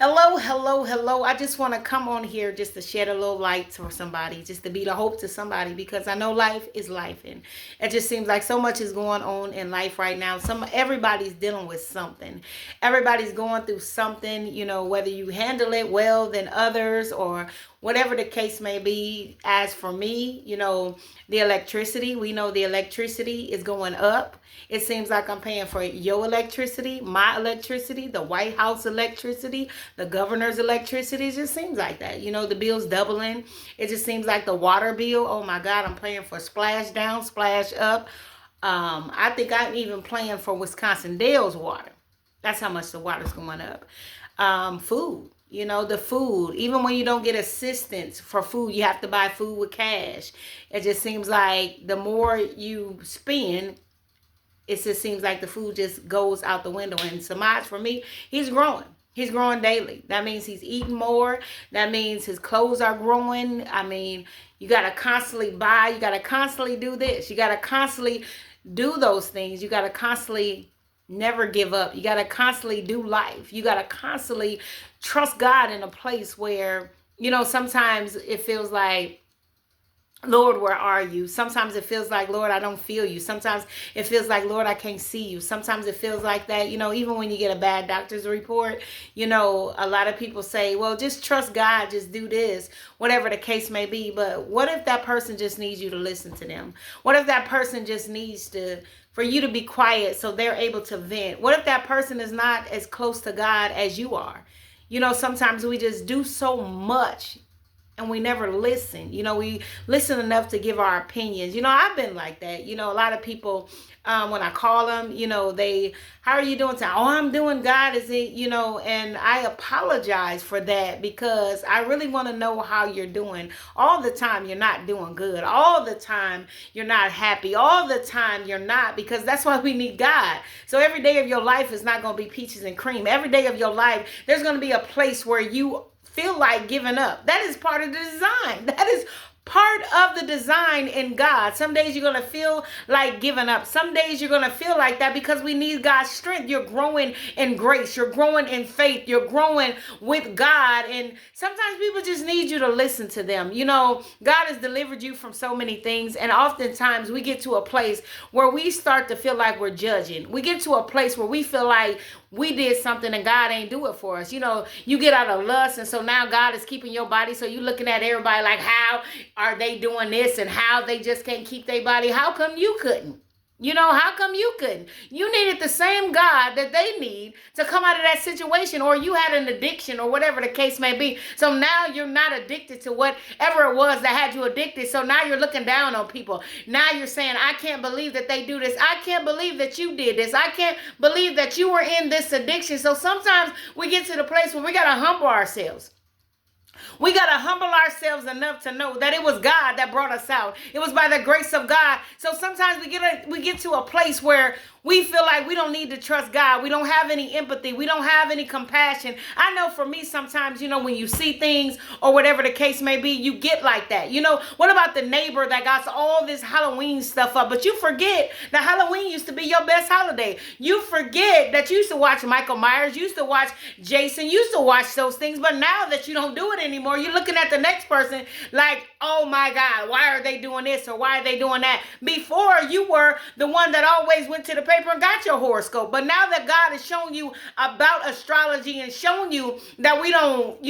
Hello, hello, hello. I just want to come on here just to shed a little light for somebody, just to be the hope to somebody because I know life is life and it just seems like so much is going on in life right now. Everybody's dealing with something. Everybody's going through something, whether you handle it well than others or whatever the case may be. As for me, the electricity, we know the electricity is going up. It seems like I'm paying for your electricity, my electricity, the White House electricity, the governor's electricity. It just seems like that. The bill's doubling. It just seems like the water bill. Oh my God, I'm paying for splash down, splash up. I think I'm even paying for Wisconsin Dale's water. That's how much the water's going up. Food. The food. Even when you don't get assistance for food, you have to buy food with cash. It just seems like the more you spend, it just seems like the food just goes out the window. And Samaj, for me, he's growing. He's growing daily. That means he's eating more. That means his clothes are growing. I mean, you got to constantly buy. You got to constantly do this. You got to constantly do those things. You got to constantly never give up. You got to constantly do life. You got to constantly trust God in a place where, sometimes it feels like, Lord, where are you? Sometimes it feels like, Lord, I don't feel you. Sometimes it feels like, Lord, I can't see you. Sometimes it feels like that, even when you get a bad doctor's report, a lot of people say, well, just trust God, just do this, whatever the case may be. But what if that person just needs you to listen to them? What if that person just needs for you to be quiet so they're able to vent? What if that person is not as close to God as you are? Sometimes we just do so much and we never listen. We listen enough to give our opinions. I've been like that. A lot of people, when I call them, how are you doing? Oh, I'm doing, God, is it, and I apologize for that because I really want to know how you're doing. All the time, you're not doing good. All the time, you're not happy. All the time, you're not, because that's why we need God. So every day of your life is not going to be peaches and cream. Every day of your life, there's going to be a place where you feel like giving up. That is part of the design. That is part of the design in God. Some days you're going to feel like giving up. Some days you're going to feel like that because we need God's strength. You're growing in grace. You're growing in faith. You're growing with God. And sometimes people just need you to listen to them. God has delivered you from so many things. And oftentimes we get to a place where we start to feel like we're judging. We get to a place where we feel like we did something and God ain't do it for us. You get out of lust, and so now God is keeping your body. So you looking at everybody like, how are they doing this and how they just can't keep their body? How come you couldn't? How come you couldn't? You needed the same God that they need to come out of that situation, or you had an addiction or whatever the case may be. So now you're not addicted to whatever it was that had you addicted. So now you're looking down on people. Now you're saying, I can't believe that they do this. I can't believe that you did this. I can't believe that you were in this addiction. So sometimes we get to the place where we got to humble ourselves. We got to humble ourselves enough to know that it was God that brought us out. It was by the grace of God. So sometimes we get to a place where we feel like we don't need to trust God. We don't have any empathy. We don't have any compassion. I know for me sometimes, when you see things or whatever the case may be, you get like that. What about the neighbor that got all this Halloween stuff up? But you forget that Halloween used to be your best holiday. You forget that you used to watch Michael Myers, you used to watch Jason, you used to watch those things. But now that you don't do it anymore, you're looking at the next person like, oh my God, why are they doing this or why are they doing that? Before, you were the one that always went to the paper and got your horoscope. But now that God has shown you about astrology and shown you that we don't,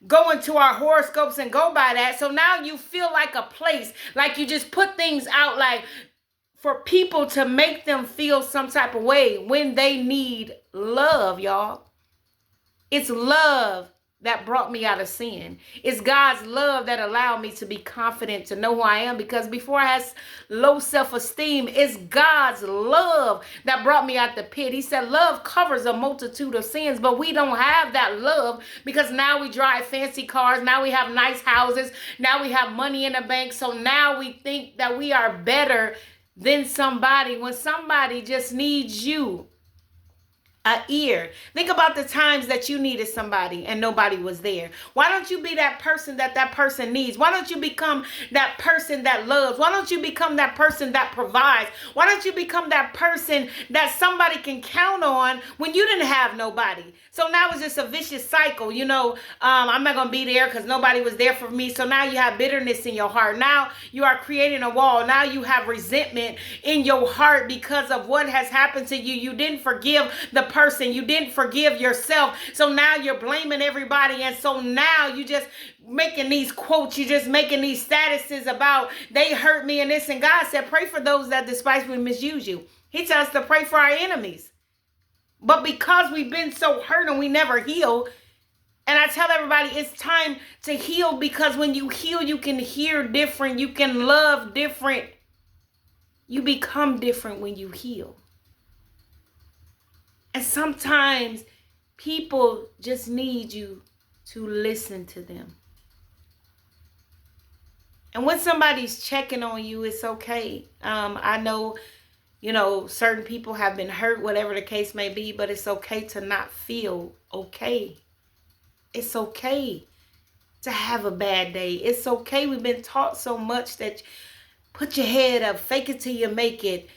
go into our horoscopes and go by that. So now you feel like a place, like you just put things out like for people to make them feel some type of way when they need love, y'all. It's love that brought me out of sin. It's God's love that allowed me to be confident, to know who I am, because before I had low self-esteem, it's God's love that brought me out the pit. He said love covers a multitude of sins, but we don't have that love because now we drive fancy cars, now we have nice houses, now we have money in the bank, so now we think that we are better than somebody when somebody just needs you An ear. Think about the times that you needed somebody and nobody was there. Why don't you be that person that that person needs? Why don't you become that person that loves? Why don't you become that person that provides? Why don't you become that person that somebody can count on when you didn't have nobody? So now it's just a vicious cycle. I'm not going to be there because nobody was there for me. So now you have bitterness in your heart. Now you are creating a wall. Now you have resentment in your heart because of what has happened to you. You didn't forgive the person. You didn't forgive yourself. So now you're blaming everybody. And so now you just making these quotes. You're just making these statuses about they hurt me and this. And God said, pray for those that despitefully misuse you. He tells us to pray for our enemies. But because we've been so hurt and we never heal, and I tell everybody it's time to heal, because when you heal, you can hear different. You can love different. You become different when you heal. And sometimes people just need you to listen to them. And when somebody's checking on you, it's okay. I know, certain people have been hurt, whatever the case may be, but it's okay to not feel okay. It's okay to have a bad day. It's okay. We've been taught so much that put your head up, fake it till you make it.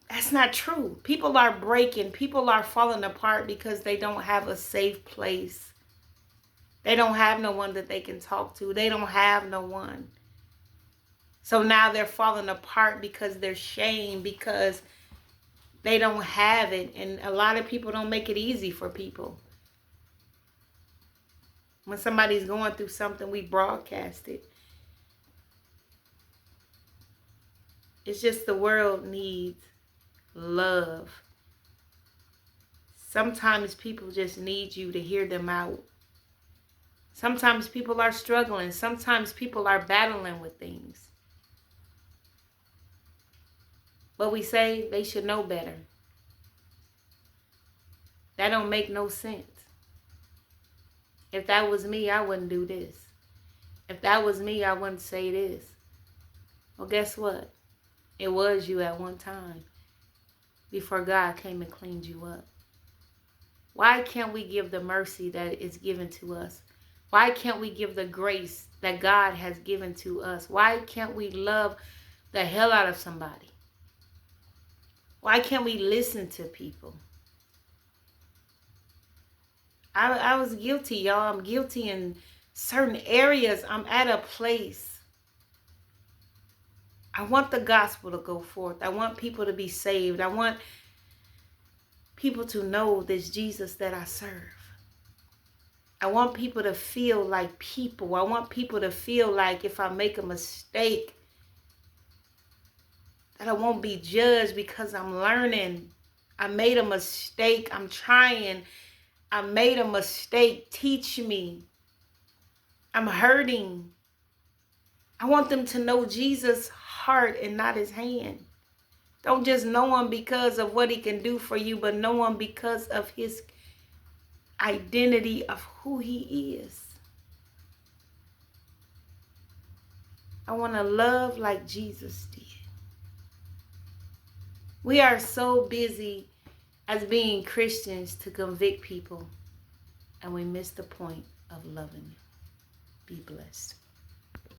That's not true. People are breaking. People are falling apart because they don't have a safe place. They don't have no one that they can talk to. They don't have no one. So now they're falling apart because they're shamed, because they don't have it. And a lot of people don't make it easy for people. When somebody's going through something, we broadcast it. It's just the world needs love. Sometimes people just need you to hear them out. Sometimes people are struggling. Sometimes people are battling with things. But we say they should know better. That don't make no sense. If that was me, I wouldn't do this. If that was me, I wouldn't say this. Well, guess what? It was you at one time before God came and cleaned you up. Why can't we give the mercy that is given to us? Why can't we give the grace that God has given to us? Why can't we love the hell out of somebody? Why can't we listen to people? I was guilty, y'all. I'm guilty in certain areas. I'm at a place. I want the gospel to go forth. I want people to be saved. I want people to know this Jesus that I serve. I want people to feel like people. I want people to feel like if I make a mistake, that I won't be judged because I'm learning. I made a mistake. I'm trying. I made a mistake. Teach me. I'm hurting. I want them to know Jesus' heart and not his hand. Don't just know him because of what he can do for you, but know him because of his identity of who he is. I want to love like Jesus did. We are so busy as being Christians to convict people, and we miss the point of loving them. Be blessed.